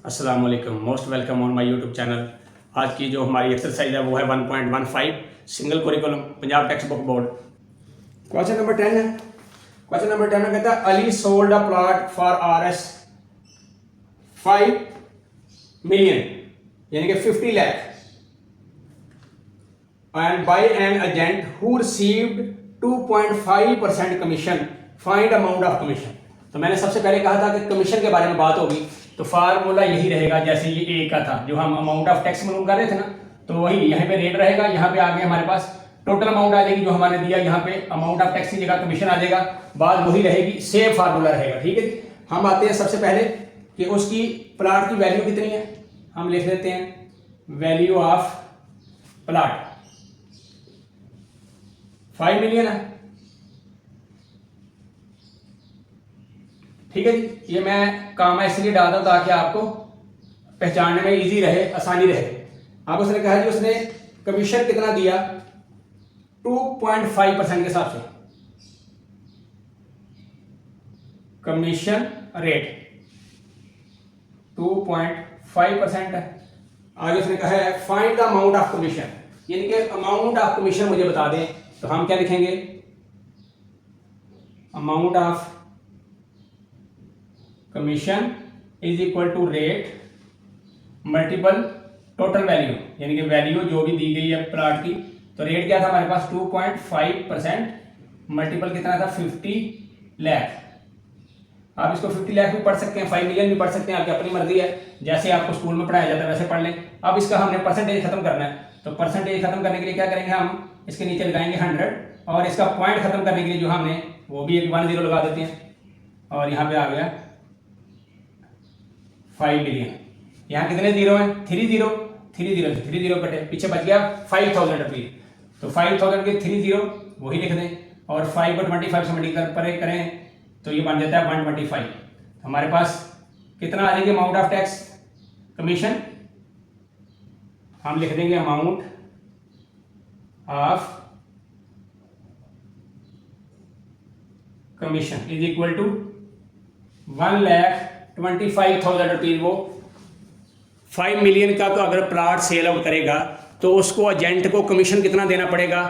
अस्सलाम वालेकुम, most welcome on my YouTube channel. आज की जो हमारी एक्सरसाइज है वो है 1.15 single curriculum Punjab text book board. Question number 10 है। क्वेश्चन नंबर 10 में कहता है Ali sold a plot for RS 5 million यानी कि 50 lakh and by an agent who received 2.5% commission, find amount of commission. तो मैंने सबसे पहले कहा था कि कमीशन के बारे में बात होगी तो फार्मूला यही रहेगा जैसे ये ए का था, जो हम अमाउंट ऑफ टैक्स मालूम कर रहे थे ना, तो वही यहाँ पे रेट रहेगा। यहाँ पे आगे हमारे पास टोटल अमाउंट आ जाएगी जो हमारे दिया, यहाँ पे अमाउंट ऑफ टैक्स की जगह कमीशन आ जाएगा, बात वही रहेगी, सेम फार्मूला रहेगा। ठीक है जी। हम आते हैं सबसे पहले कि उसकी प्लाट की वैल्यू कितनी है। हम लिख लेते हैं वैल्यू ऑफ प्लाट 5 मिलियन है। ठीक है जी। ये मैं कामा इसलिए डालता हूं ताकि आपको पहचानने में इजी रहे, आसानी रहे। अब उसने कहा जी उसने कमीशन कितना दिया 2.5% के हिसाब से, कमीशन रेट 2.5% है। आगे उसने कहा है find the amount of commission, यानी कि अमाउंट ऑफ कमीशन मुझे बता दें। तो हम क्या लिखेंगे, amount of commission is equal to rate multiple total value, यानी कि वैल्यू जो भी दी गई है प्लाट की। तो रेट क्या था हमारे पास 2.5%, मल्टीपल कितना था 50 लाख। आप इसको 50 लाख भी पढ़ सकते हैं, 5 मिलियन भी पढ़ सकते हैं, आपकी अपनी मर्जी है, जैसे आपको स्कूल में पढ़ाया जाता है वैसे पढ़ लें। अब इसका हमने परसेंटेज खत्म करना है, तो परसेंटेज खत्म करने के लिए क्या करेंगे, हम इसके नीचे लगाएंगे 100 और इसका पॉइंट खत्म करने के लिए जो हमने वो भी एक 10 लगा देते हैं और यहाँ पे आ गया 5 मिलियन। यहाँ कितने जीरो हैं, 3 जीरो, 3 जीरो कटे, पीछे बच गया 5000 रुपीज। तो 5000 के 3 जीरो वही लिख दें और 5 को 25 से मल्टीप्लाई करें तो ये बन जाता है 125। हमारे पास कितना आ जाएगा अमाउंट ऑफ टैक्स कमीशन, हम लिख देंगे amount of commission is equal to 1,25,000 rupees. वो 5 मिलियन का तो अगर प्लाट सेल आउट करेगा तो उसको एजेंट को कमीशन कितना देना पड़ेगा,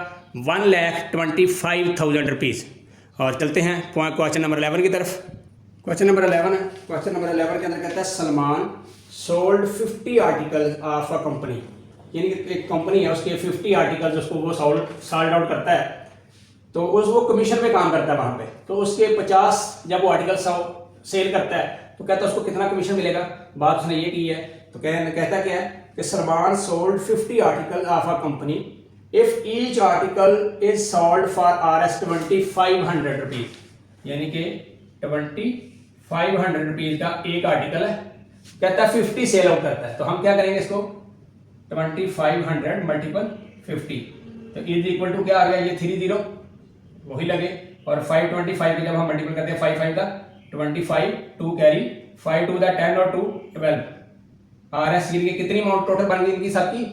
1,25,000 रुपीज। और चलते हैं क्वेश्चन नंबर 11 की तरफ। क्वेश्चन नंबर 11 है। क्वेश्चन नंबर 11 के अंदर कहता है Salman sold 50 article of a company, यानी कि एक कंपनी है उसके 50 आर्टिकल्स उसको वो सॉल्ड आउट करता है, तो वो कमीशन पे काम करता है वहां पे। तो उसके 50 जब वो आर्टिकल सेल करता है तो कहता है उसको कितना कमीशन मिलेगा। बात उसने ये की है, तो कहता क्या है कि Salman sold 50 article of a company if each article is sold for RS 2500 rupees, यानी कि 2500 रुपीज का एक आर्टिकल है। कहता है 50 सेल आउट करता है, तो हम क्या करेंगे इसको 2500 मल्टीपल 50, तो इज इक्वल टू क्या आ गया, ये 3 जीरो वही लगे और 525 के जब हम मल्टीपल करते हैं 5 का 25, 2 कैरी 5 टू द 10 और 2 12। RS के कितनी अमाउंट टोटल बन गई इनकी सबकी,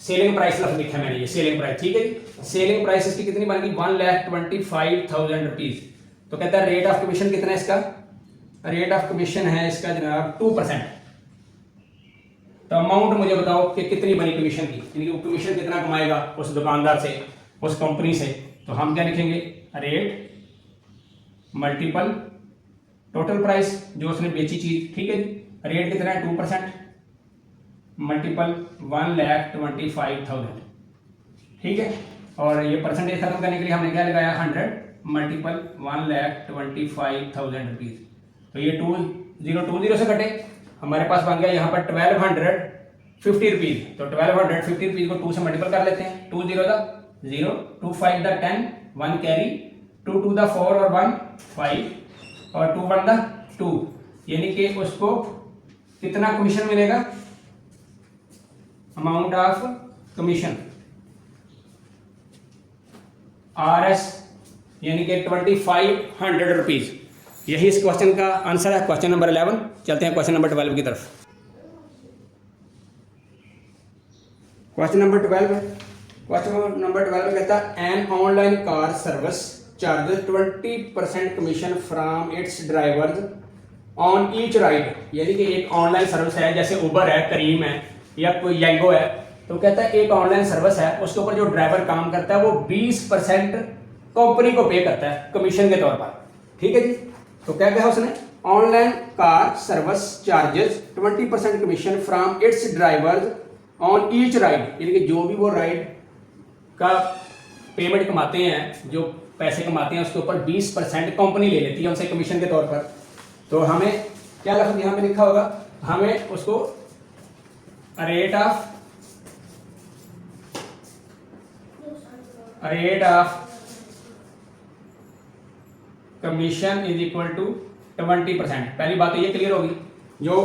सेलिंग प्राइस लिखा मैंने ये सेलिंग प्राइस। ठीक है जी। सेलिंग प्राइस इसकी कितनी बन गई 1,25,000 रुपीज। तो कहता है रेट ऑफ कमीशन कितना है इसका, रेट ऑफ कमीशन है इसका जनाब 2%। तो अमाउंट मुझे बताओ कि कितनी बनी कमीशन की, यानी कि कमीशन कितना कमाएगा उस दुकानदार से, उस कंपनी से। तो हम क्या लिखेंगे, रेट मल्टीपल टोटल प्राइस जो उसने बेची चीज। ठीक है जी। रेट कितना है 2% मल्टीपल 1,25,000। ठीक है। और ये परसेंटेज खत्म करने के लिए हमने क्या लगाया 100 मल्टीपल 1,25,000 रुपीज। तो ये 2020 से कटे, हमारे पास बन गया यहाँ पर 1,250 रुपीज। तो 1,250 रुपीज को 2 से मल्टीपल कर लेते हैं, 2 0 द 0, 2 5 द 10, 1 कैरी, 2 2 द 4 और 1 5 और 2 1 द 2, यानी कि उसको कितना कमीशन मिलेगा, अमाउंट ऑफ कमीशन RS यानी कि 2500 रुपीज। यही इस क्वेश्चन का आंसर है, क्वेश्चन नंबर 11। चलते हैं क्वेश्चन नंबर 12 की तरफ। क्वेश्चन नंबर 12 है। क्वेश्चन नंबर 12 कहता है an online car service charges 20% commission from its drivers on each ride, यानी कि एक ऑनलाइन सर्विस है, जैसे उबर है, करीम है या कोई यंगो है, तो कहता है एक ऑनलाइन सर्विस है, उसके ऊपर जो ड्राइवर काम करता है वो 20% कंपनी को पे करता है कमीशन के तौर पर। ठीक है जी। तो क्या कहा उसने, online car service charges 20% commission from its drivers on each ride, यानी कि जो भी वो राइड का पेमेंट कमाते हैं, जो पैसे कमाते हैं, उसके ऊपर 20% कंपनी ले लेती है उनसे कमीशन के तौर पर। तो हमें क्या लफ्ज़ यहाँ पे लिखा होगा, हमें उसको rate of commission is equal to 20%। पहली बात तो ये क्लियर होगी, जो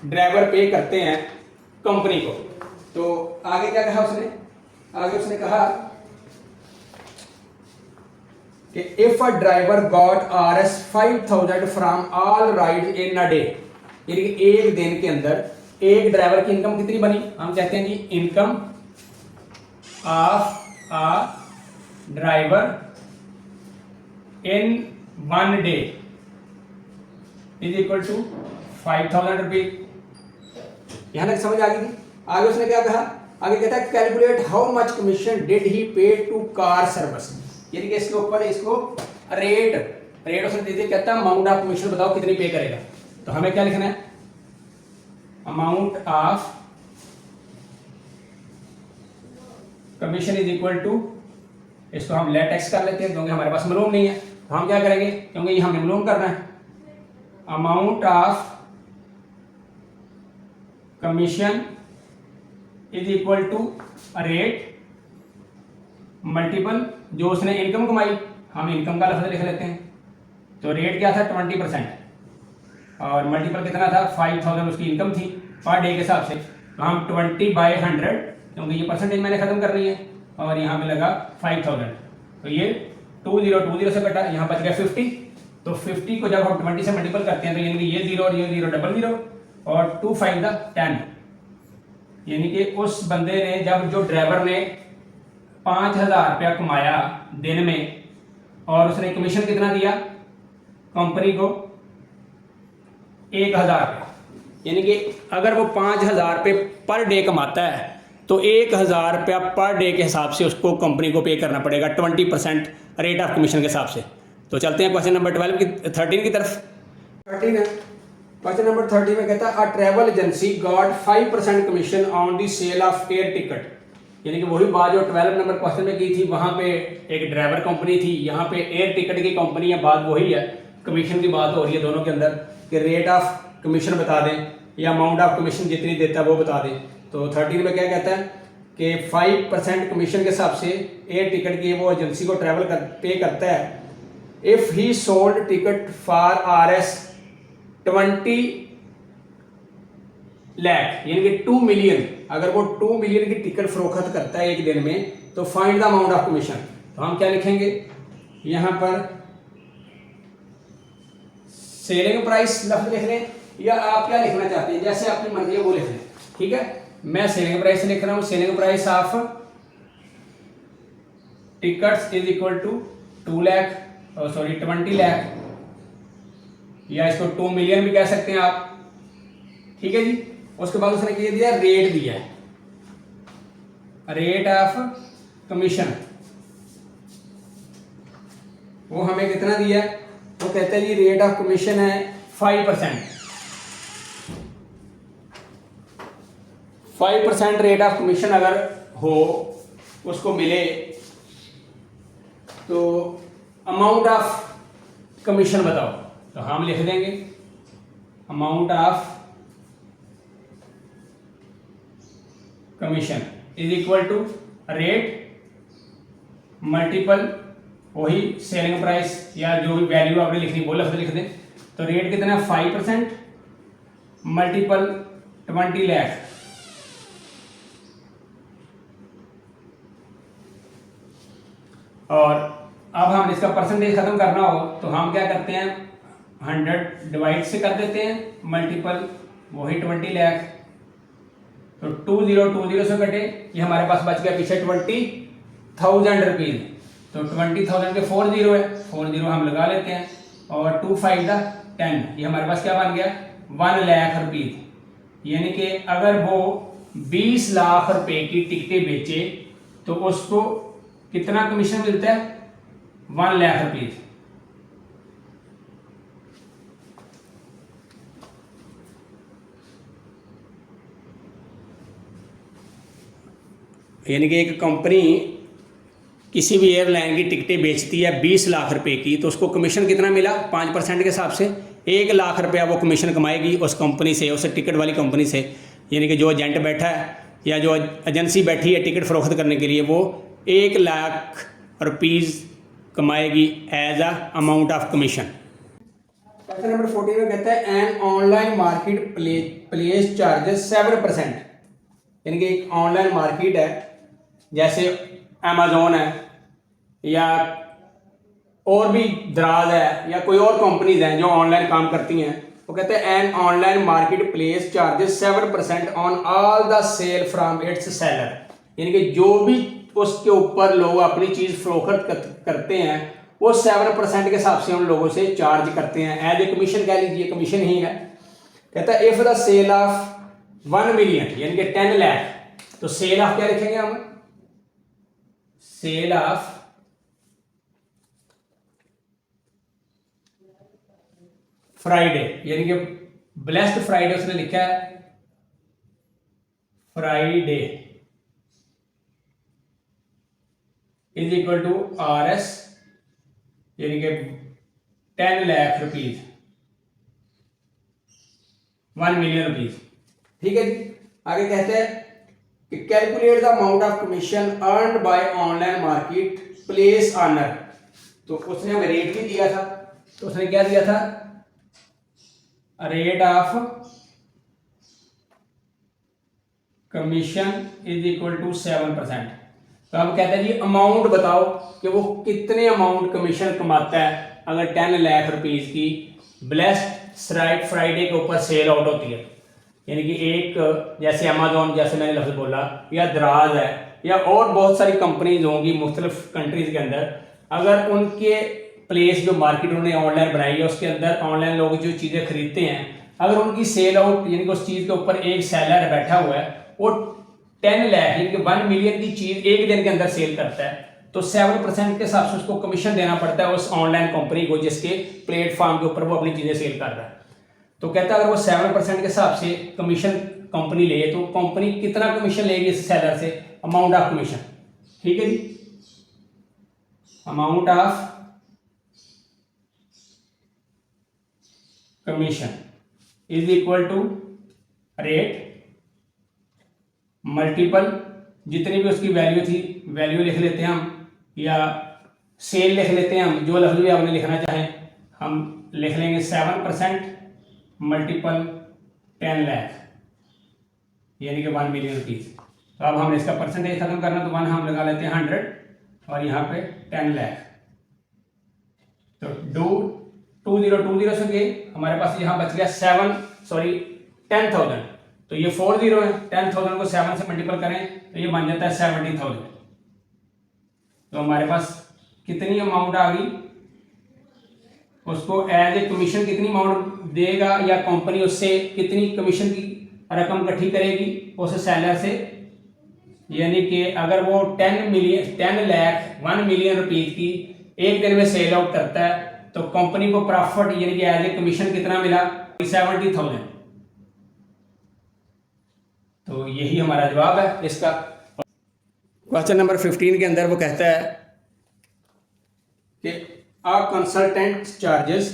ड्राइवर पे करते हैं कंपनी को। तो आगे क्या कहा उसने, आगे उसने कहा कि if a driver got RS 5000 from all ride in a day, यानी कि एक दिन के अंदर एक ड्राइवर की इनकम कितनी बनी, हम कहते हैं जी income of a driver in 1 day is equal to 5000 rupees. यहां तक समझ आ गई थी। आगे उसने क्या कहा, आगे कहता है calculate how much commission did he पे टू कार सर्विस, यानी कि इसके ऊपर इसको रेट उसने दे दिया, कहता है अमाउंट ऑफ कमीशन बताओ कितनी पे करेगा। तो हमें क्या लिखना है, amount of commission is equal to, इसको हम लेट एक्स कर लेते हैं क्योंकि हमारे पास मालूम नहीं है। तो हम क्या करेंगे, क्योंकि ये हमें मालूम करना है, amount of commission is equal to rate multiple जो उसने इनकम कमाई, हम इनकम का लफ्ज़ लिख लेते हैं। तो रेट क्या था 20% और मल्टीपल कितना था 5000 उसकी इनकम थी पर डे के हिसाब से। तो हम 20/100, क्योंकि ये परसेंटेज मैंने खत्म करनी है, और यहाँ पे लगा 5000, तो ये 2020 से कटा, यहाँ बच गया 50। तो 50 को जब हम 20 से मल्टीपल करते हैं तो यानी कि ये 0 और ये 0 डबल 0 और 2 5 10, यानी कि उस बंदे ने जब जो ड्राइवर ने 5000 रुपया कमाया दिन में और उसने कमीशन कितना दिया कंपनी को 1000 रुपया, यानी कि अगर वो 5000 रुपये पर डे कमाता है तो 1000 रुपया पर डे के हिसाब से उसको कंपनी को पे करना पड़ेगा 20% रेट ऑफ कमीशन के हिसाब से। तो चलते हैं क्वेश्चन नंबर 13 की तरफ। 13 है, क्वेश्चन नंबर 30 में कहता है a travel agency got 5% commission on the sale of air ticket, यानी कि वही बात जो 12 नंबर क्वेश्चन में की थी, वहां पे एक ड्राइवर कंपनी थी, यहाँ पे एयर टिकट की कंपनी है, बात वही है, कमीशन की बात हो रही है दोनों के अंदर कि रेट ऑफ कमीशन बता दें या अमाउंट ऑफ कमीशन जितनी देता है वो बता दें। तो 13 में क्या कहता है कि 5% कमीशन के हिसाब से एयर टिकट की वो एजेंसी को पे करता है if he sold ticket for RS 20 lakh, यानी कि 2 मिलियन, अगर वो 2 मिलियन की टिकट फरोख्त करता है एक दिन में तो find the amount of commission. तो हम क्या लिखेंगे यहां पर, सेलिंग प्राइस लफ्ज लिख लें या आप क्या लिखना चाहते हैं, जैसे आपकी मर्जी है वो लिख लें। ठीक है, मैं सेलिंग प्राइस लिख रहा हूं, selling price of tickets is equal to 2 lakh, sorry 20 lakh, या इसको 2 मिलियन भी कह सकते हैं आप। ठीक है जी। उसके बाद उसने क्या दिया, रेट दिया है, रेट ऑफ कमीशन, वो हमें कितना दिया है, वो कहते हैं जी रेट ऑफ कमीशन है 5%। 5% रेट ऑफ कमीशन अगर हो उसको मिले तो अमाउंट ऑफ कमीशन बताओ। तो हम लिख देंगे amount of commission is equal to rate multiple वही सेलिंग प्राइस या जो भी वैल्यू आपने लिखनी वो लफ्ज लिख दें। तो रेट कितना है 5% मल्टीपल 20 लाख, और अब हम इसका परसेंटेज खत्म करना हो तो हम क्या करते हैं 100 डिवाइड से कर देते हैं मल्टीपल वही 20 लाख, तो 20 से कटे, ये हमारे पास बच गया पीछे 20,000 रुपीज। तो 20,000 के 4 0 है, 4 0 हम लगा लेते हैं और 2 5 10, ये हमारे पास क्या बन गया 1 लाख रुपीज। यानी कि अगर वो 20 लाख रुपए की टिकटें बेचे तो उसको कितना कमीशन मिलता है 1 लाख रुपीज। यानी कि एक कंपनी किसी भी एयरलाइन की टिकटें बेचती है 20 लाख रुपए की, तो उसको कमीशन कितना मिला 5% के हिसाब से 1 लाख रुपया वो कमीशन कमाएगी उस कंपनी से, उस टिकट वाली कंपनी से। यानी कि जो एजेंट बैठा है या जो एजेंसी बैठी है टिकट फ़रोख्त करने के लिए, वो 1 लाख रुपीज़ कमाएगी as a amount of commission. Question number 14 में कहता है an online market place charges 7%। यानी कि एक ऑनलाइन मार्केट है जैसे अमेजोन है या और भी दराज है या कोई और कंपनीज हैं जो ऑनलाइन काम करती हैं, वो कहते हैं an online market place charges 7% on all the sale from its seller. यानी कि जो भी उसके ऊपर लोग अपनी चीज़ फरोख्त करते हैं वो 7% के हिसाब से उन लोगों से चार्ज करते हैं एज ए कमीशन, कह लीजिए कमीशन ही है। कहता है if the sale of 1 million यानी कि 10 लाख, तो सेल ऑफ क्या लिखेंगे हम, सेल ऑफ फ्राइडे, यानी कि ब्लेस्ड फ्राइडे उसने लिखा है Friday is equal to RS, यानी कि 10 लाख रुपीज 1 मिलियन रुपीज। ठीक है जी। आगे कहते हैं कि calculate the amount of commission earned by online market place owner. तो उसने हमें रेट भी दिया था, तो उसने क्या दिया था, rate of commission is equal to 7%। तो हम कहते हैं जी अमाउंट बताओ कि वो कितने अमाउंट कमीशन कमाता है अगर 10 लाख रुपीज की ब्लेस्ड फ्राइडे के ऊपर सेल आउट होती है। यानी कि एक जैसे अमेजोन, जैसे मैंने लफ्ज़ बोला, या दराज है या और बहुत सारी कंपनीज होंगी मुख्तलिफ कंट्रीज के अंदर, अगर उनके प्लेस जो मार्केट उन्होंने ऑनलाइन बनाई है उसके अंदर ऑनलाइन लोग जो चीज़ें खरीदते हैं, अगर उनकी सेल आउट यानी कि उस चीज़ के ऊपर एक सेलर बैठा हुआ है वो 10 लाख यानी कि 1 मिलियन की चीज़ एक दिन के अंदर सेल करता है, तो 7% के हिसाब से उसको कमीशन देना पड़ता है उस ऑनलाइन कंपनी को जिसके प्लेटफॉर्म के ऊपर वो अपनी चीज़ें सेल कर रहा है। तो कहता है अगर वो 7% के हिसाब से कमीशन कंपनी ले तो कंपनी कितना कमीशन लेगी इस सेलर से, अमाउंट ऑफ कमीशन। ठीक है जी, amount of commission is equal to rate multiple, जितनी भी उसकी वैल्यू थी वैल्यू लिख लेते हैं हम, या सेल लिख लेते हैं हम, जो लफ्ज़ भी आपने लिखना चाहें हम लिख लेंगे 7% मल्टीपल 10 लाख यानी कि 1 मिलियन रुपीज़। तो अब हमने इसका परसेंटेज खत्म करना, तो 1 हम लगा लेते हैं 100 और यहाँ पे 10 लाख। तो 2020 से गए हमारे पास यहाँ बच गया 10,000। तो ये 40 है, 10,000 को 7 से मल्टीपल करें तो ये बन जाता है 70,000। तो हमारे पास कितनी अमाउंट आ गई, उसको एज ए कमीशन कितनी अमाउंट देगा या कंपनी उससे कितनी कमीशन की रकम इकट्ठी करेगी उस सेलर से। यानी कि अगर वो 10 लाख 1 मिलियन रुपीज की एक दिन में सेल आउट करता है तो कंपनी को प्रॉफिट यानी कि एज ए कमीशन कितना मिला 70,000। तो यही हमारा जवाब है इसका। क्वेश्चन नंबर 15 के अंदर वो कहता है कि आ कंसल्टेंट चार्जेस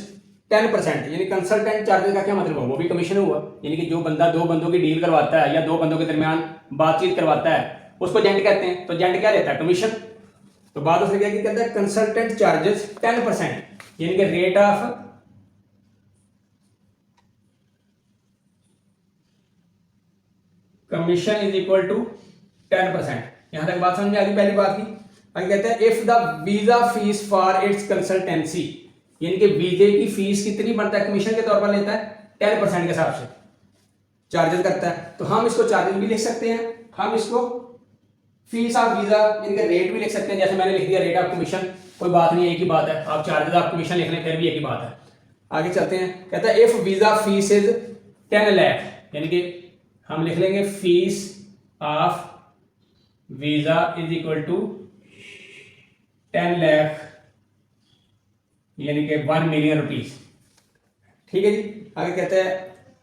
10%, यानी कंसल्टेंट चार्जेस का क्या मतलब है, वो भी कमीशन हुआ। यानी कि जो बंदा 2 बंदों की डील करवाता है या 2 बंदों के दरमियान बातचीत करवाता है उसको एजेंट कहते हैं। तो एजेंट क्या लेता है, कमीशन। तो बात उसने क्या की, कहता है कंसल्टेंट चार्जेस 10% यानी कि rate of commission is equal to 10%। यहां तक बात समझ में आ गई पहली बात की। आगे कहते हैं if the visa fees for its consultancy, यानी कि वीजे की फीस कितनी बनता है, कमीशन के तौर पर लेता है 10% के हिसाब से चार्जेस करता है। तो हम इसको चार्जेस भी लिख सकते हैं, हम इसको फीस ऑफ वीजा यानी कि रेट भी लिख सकते हैं। जैसे मैंने लिख दिया रेट ऑफ कमीशन, कोई बात नहीं, एक ही बात है। आप चार्जेस ऑफ कमीशन लिख लें फिर भी एक ही बात है। आगे चलते हैं, कहता है if visa fees is 10 lakh, यानी कि हम लिख लेंगे fees of visa is equal to 10 lakh, यानी कि 1 मिलियन रुपीज। ठीक है जी। आगे कहते हैं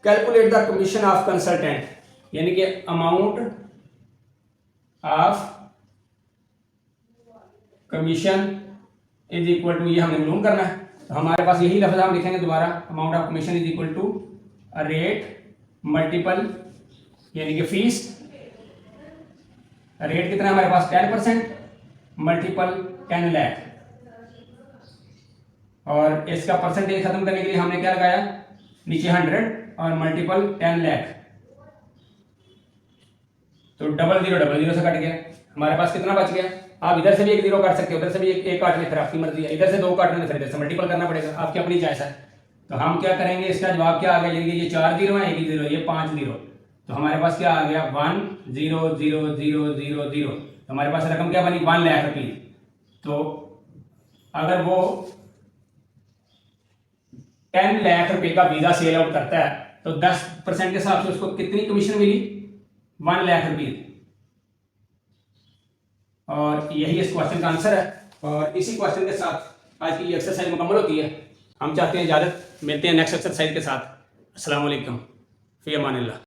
calculate the commission of consultant, यानी कि amount of commission is equal to, ये हमने मालूम करना है, तो हमारे पास यही लफ्ज हम लिखेंगे दोबारा, amount of commission is equal to rate multiple, यानी कि फीस, रेट कितना है हमारे पास 10% मल्टीपल 10 लाख, और इसका परसेंटेज खत्म करने के लिए हमने क्या लगाया, नीचे 100 और मल्टीपल 10 लाख, तो 0000 से कट गया, हमारे पास कितना बच गया। आप इधर से भी एक 0 काट सकते हो, उधर से भी एक काट ले, फिर आपकी मर्जी है, इधर से 2 काटने फिर इधर से मल्टीपल करना पड़ेगा, आपकी अपनी चॉइस है। तो हम क्या करेंगे, इसका जवाब क्या आ गया, यानी कि ये 4 0 है, 1 0, ये 5 0, तो हमारे पास क्या आ गया 1 0 0 0 0 0, तो हमारे पास रकम क्या बनी 1 लाख रुपीज। तो अगर वो 10 लाख रुपए का वीजा सेल आउट करता है तो 10% के हिसाब से उसको कितनी कमीशन मिली, 1 लाख रुपीज। और यही इस क्वेश्चन का आंसर है, और इसी क्वेश्चन के साथ आज की एक्सरसाइज मुकम्मल होती है। हम चाहते हैं इजाज़त, मिलते हैं नेक्स्ट एक्सरसाइज के साथ। अस्सलाम वालेकुम, फ़ी अमानिल्लाह।